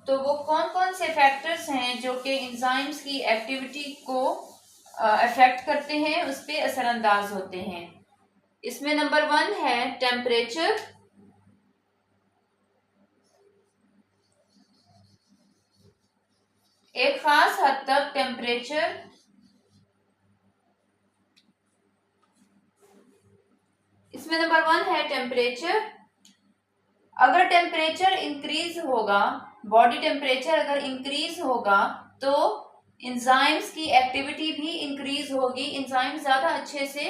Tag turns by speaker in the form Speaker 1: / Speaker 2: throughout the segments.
Speaker 1: तो वो कौन कौन से फैक्टर्स हैं जो कि एंजाइम्स की एक्टिविटी को अफेक्ट करते हैं, उस पर असरअंदाज होते हैं। इसमें नंबर 1 है टेम्परेचर। एक खास हद तक टेम्परेचर इसमें नंबर 1 है टेम्परेचर। अगर टेम्परेचर इंक्रीज होगा, बॉडी टेम्परेचर अगर इंक्रीज होगा तो एंजाइम्स की एक्टिविटी भी इंक्रीज होगी, एंजाइम ज्यादा अच्छे से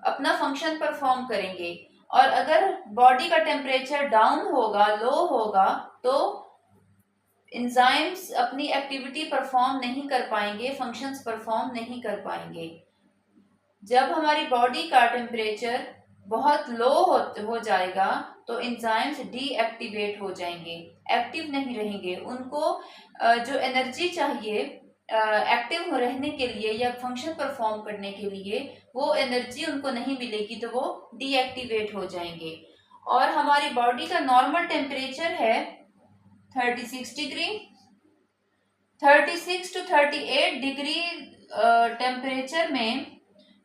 Speaker 1: अपना फंक्शन परफॉर्म करेंगे। और अगर बॉडी का टेम्परेचर डाउन होगा, लो होगा, तो एंजाइम्स अपनी एक्टिविटी परफॉर्म नहीं कर पाएंगे, फंक्शंस परफॉर्म नहीं कर पाएंगे। जब हमारी बॉडी का टेम्परेचर बहुत लो हो जाएगा तो एंजाइम्स डीएक्टिवेट हो जाएंगे, एक्टिव नहीं रहेंगे। उनको जो एनर्जी चाहिए एक्टिव रहने के लिए या फंक्शन परफॉर्म करने के लिए, वो एनर्जी उनको नहीं मिलेगी, तो वो डीएक्टिवेट हो जाएंगे। और हमारी बॉडी का नॉर्मल टेम्परेचर है 36 डिग्री। 36 to 38 डिग्री टेम्परेचर में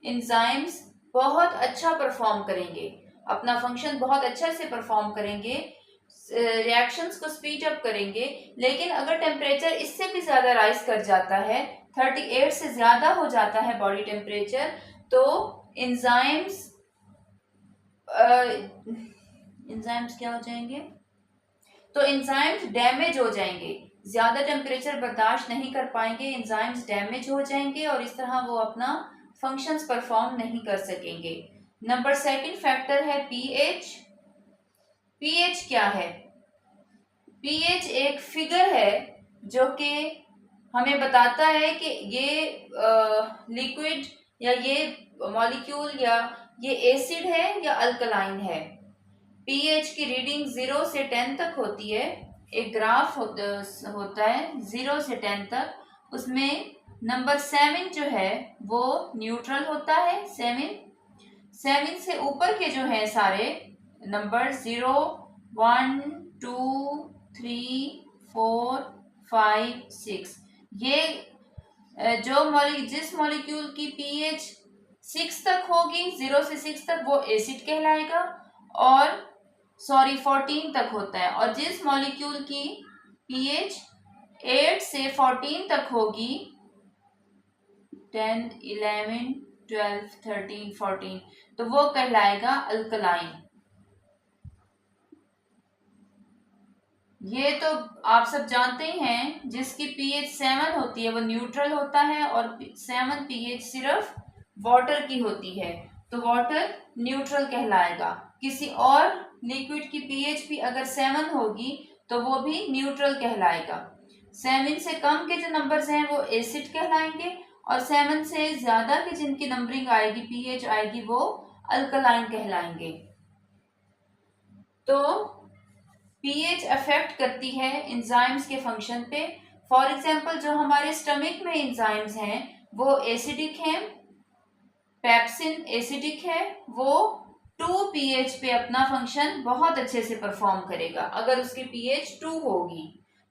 Speaker 1: एंजाइम्स बहुत अच्छा परफॉर्म करेंगे, अपना फंक्शन बहुत अच्छे से परफॉर्म करेंगे, रिएक्शंस को स्पीड अप करेंगे। लेकिन अगर टेम्परेचर इससे भी ज्यादा राइज कर जाता है, 38 से ज्यादा हो जाता है बॉडी टेम्परेचर, तो एंजाइम्स क्या हो जाएंगे? तो एंजाइम्स डैमेज हो जाएंगे, ज्यादा टेम्परेचर बर्दाश्त नहीं कर पाएंगे, एंजाइम्स डैमेज हो जाएंगे और इस तरह वो अपना फंक्शंस परफॉर्म नहीं कर सकेंगे। नंबर 2 फैक्टर है पीएच। पीएच क्या है? पीएच एक फिगर है जो कि हमें बताता है कि ये लिक्विड या ये मॉलिक्यूल या ये एसिड है या अल्कलाइन है। पीएच की रीडिंग 0 से 10 तक होती है। एक ग्राफ होता है 0 से 10 तक। उसमें नंबर 7 जो है वो न्यूट्रल होता है। 7 से ऊपर के जो है सारे नंबर 0, 1, 2, 3, 4, 5, 6, ये जिस मॉलिक्यूल की पीएच 6 तक होगी, 0 से 6 तक, वो एसिड कहलाएगा। और 14 तक होता है। और जिस मॉलिक्यूल की पीएच 8 से 14 तक होगी, 10, 11, 12, 13, 14, तो वो कहलाएगा अल्कलाइन। ये तो आप सब जानते हैं, जिसकी पीएच 7 होती है वो न्यूट्रल होता है और 7 पीएच सिर्फ वाटर की होती है, तो वाटर न्यूट्रल कहलाएगा। किसी और लिक्विड की पीएच भी अगर 7 होगी तो वो भी न्यूट्रल कहलाएगा। 7 से कम के जो नंबर्स हैं वो एसिड कहलाएंगे और 7 से ज्यादा की जिनकी नंबरिंग आएगी, पीएच आएगी, वो अल्कलाइन कहलाएंगे। तो पीएच अफेक्ट करती है एंजाइम्स के फंक्शन पे। फॉर एग्जांपल जो हमारे स्टमक में एंजाइम्स हैं वो एसिडिक हैं। पेप्सिन एसिडिक है, वो 2 पीएच पे अपना फंक्शन बहुत अच्छे से परफॉर्म करेगा अगर उसकी पीएच 2 होगी।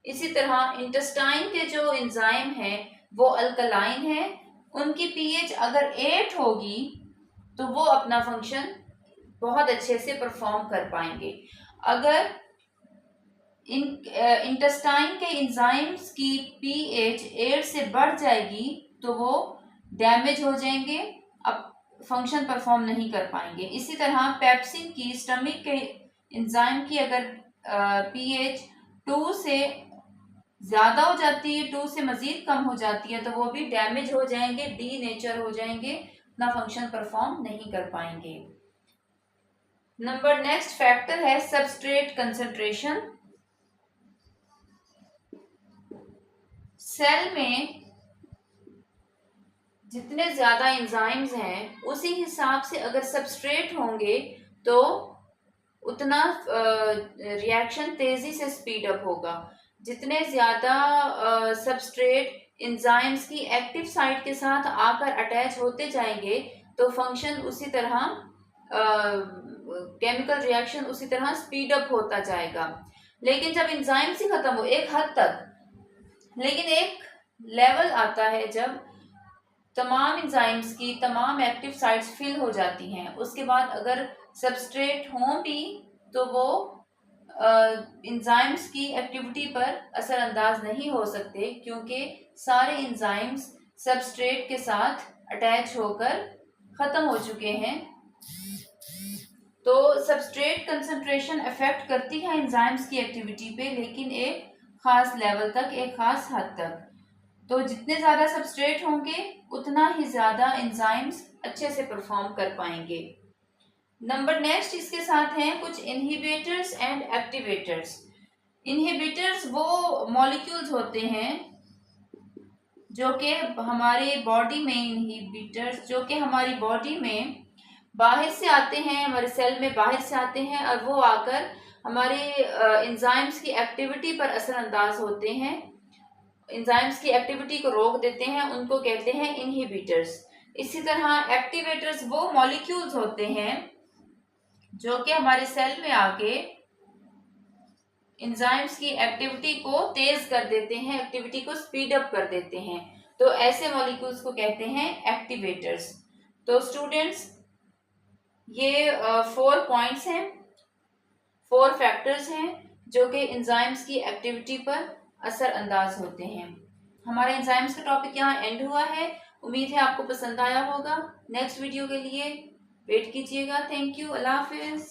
Speaker 1: इसी तरह इंटेस्टाइन के जो एंजाइम हैं वो अल्कलाइन है, उनकी पीएच अगर 8 होगी तो वो अपना फंक्शन बहुत अच्छे से परफॉर्म कर पाएंगे। अगर इंटेस्टाइन के एंजाइम्स की पीएच 8 से बढ़ जाएगी तो वो डैमेज हो जाएंगे, अब फंक्शन परफॉर्म नहीं कर पाएंगे। इसी तरह पेप्सिन की स्टमक के एंजाइम की अगर पीएच 2 से ज्यादा हो जाती है, 2 से मजीद कम हो जाती है, तो वो भी डैमेज हो जाएंगे, डी नेचर हो जाएंगे, अपना फंक्शन परफॉर्म नहीं कर पाएंगे। नंबर नेक्स्ट फैक्टर है सबस्ट्रेट कंसंट्रेशन। सेल में जितने ज्यादा एंजाइम्स हैं उसी हिसाब से अगर सबस्ट्रेट होंगे तो उतना रिएक्शन तेजी से स्पीड अप होगा। जितने ज्यादा सबस्ट्रेट एंजाइम्स की एक्टिव साइट के साथ आकर अटैच होते जाएंगे तो फंक्शन उसी तरह केमिकल रिएक्शन उसी तरह स्पीड अप होता जाएगा। लेकिन जब एंजाइम्स ही खत्म हो एक हद तक, लेकिन एक लेवल आता है जब तमाम एंजाइम्स की तमाम एक्टिव साइट्स फिल हो जाती हैं, उसके बाद अगर सबस्ट्रेट हों भी तो वो एंजाइम्स की एक्टिविटी पर असरअंदाज नहीं हो सकते, क्योंकि सारे एंजाइम्स सबस्ट्रेट के साथ अटैच होकर ख़त्म हो चुके हैं। तो सबस्ट्रेट कंसंट्रेशन अफेक्ट करती है एंजाइम्स की एक्टिविटी पे, लेकिन एक ख़ास लेवल तक, एक ख़ास हद तक। तो जितने ज़्यादा सबस्ट्रेट होंगे उतना ही ज़्यादा एंजाइम्स अच्छे से परफॉर्म कर पाएंगे। नंबर नेक्स्ट इसके साथ हैं कुछ इनहिबिटर्स एंड एक्टिवेटर्स। इनहिबिटर्स वो मॉलिक्यूल्स होते हैं जो कि हमारे बॉडी में, इनहिबिटर्स जो कि हमारी बॉडी में बाहर से आते हैं, हमारे सेल में बाहर से आते हैं और वो आकर हमारे एंजाइम्स की एक्टिविटी पर असरअंदाज होते हैं, एंजाइम्स की एक्टिविटी को रोक देते हैं, उनको कहते हैं इनहिबिटर्स। इसी तरह एक्टिवेटर्स वो मॉलिक्यूल्स होते हैं जो कि हमारे सेल में आके एंजाइम्स की एक्टिविटी को तेज कर देते हैं, एक्टिविटी को स्पीड अप कर देते हैं। तो ऐसे मॉलिक्यूल्स को कहते हैं एक्टिवेटर्स। तो स्टूडेंट्स ये 4 पॉइंट्स हैं, 4 फैक्टर्स हैं जो कि एंजाइम्स की एक्टिविटी पर असरअंदाज होते हैं। हमारा एंजाइम्स का टॉपिक यहाँ एंड हुआ है। उम्मीद है आपको पसंद आया होगा। नेक्स्ट वीडियो के लिए वेट कीजिएगा। Thank you. Allah Hafiz.